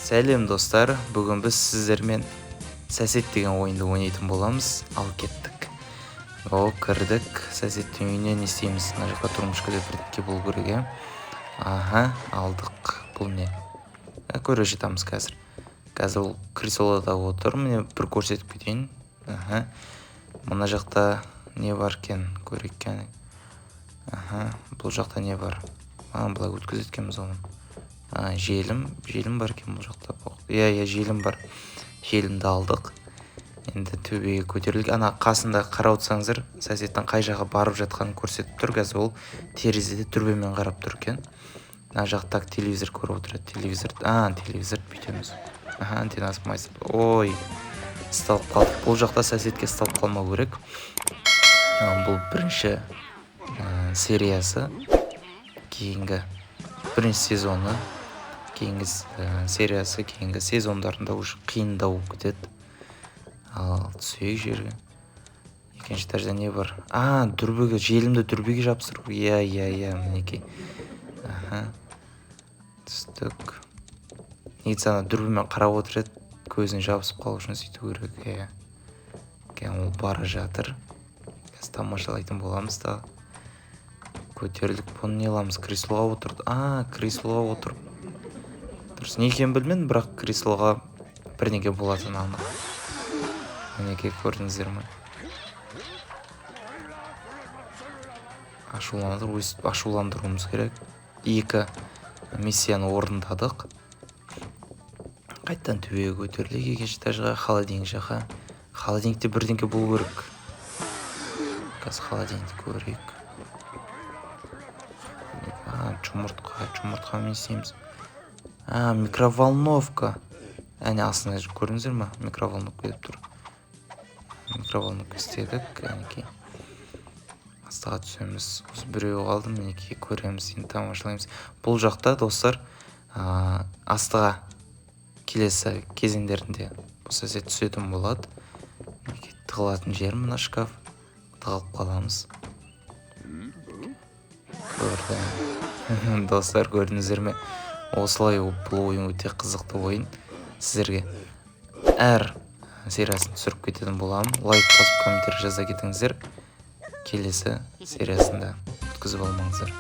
Сәлем достар, бүгін біз сіздермен сәсет деген ойынды ойнайтын боламыз. Ал кеттік. Кірдік. Сәсеттің үйіне не істейміз? Мына жаққа тұрмышқа деп бірдеңе болу керек, иә? Алдық. Бұл не? Көре жатамыз қазір. Қазір ол креслода отыр. Міне бір көрсетіп кетейін. Мына жақта не бар екен? Көрейік екен. Бұл жақта не бар? Былай өткізеткенбіз оны. Желім бар екен бұл жақта. Иә, желім бар. Желімді алдық. Енді төбеге көтерілік. Қасында қарап отырсаңыздар, сәсеттің қай жаққа барып жатқанын көрсетіп тұр. Қазір ол терезеде түрбемен қарап тұр екен. Мына жақта телевизор көріп отырады. Телевизор бүйтеміз. Антеннасы майысып. Ой, ысталып қалдық. Бұл жақта сәсетке ысталып қалмау керек. Бұл бірінші сериясы. Кейінгі бірінші сезоны. Кейінгі сериясы, кейінгі сезондарында уже қиындау кетеді. Ал түсейік жерге. Екінші этажда не бар? Дүрбеге, желімді дүрбеге жабыстыру. Иә, мінекей. Түстік. Негізі дүрбемен қарап отырады, көзін жабысып қалу үшін сөйту керек. Ол бара жатыр. Қазір тамашалайтын боламыз да. Көтерілдік. Бұны не аламыз? Креслоға отырды. Креслоға отырып. Дұрыс, не екенін білмедім, бірақ креслоға бірнеге болатын анық. Мінекей, көрдіңіздер ме? Ашуландыруымыз керек. 2 миссияны орындадық. Қайттан төбеге көтерілдік. Екінші этажға, холодильник жаққа. Холодильникте бірдеңе болу керек. Қазір холодильникті көрейік. Жұмыртқа не істейміз? Микроволновка. Астына көрдіңіздер ме? Микроволновка деп тұр. Микроволновка істедік. Астыға түсеміз. Осы біреу қалды. Мінекей көреміз, енді тамашалаймыз. Бұл жақта достар, астыға келесі кезеңдерінде бұл сәсет түсетін болады. Тығылатын жер мына шкаф. Тығылып қаламыз. Достар, көрдіңіздер ме? Осылай бұл ойын өте қызықты ойын. Сіздерге әр сериясын түсіріп кететін боламын. Лайк басып, комментарий жаза кетіңіздер. Келесі сериясында өткізіп алмаңыздар.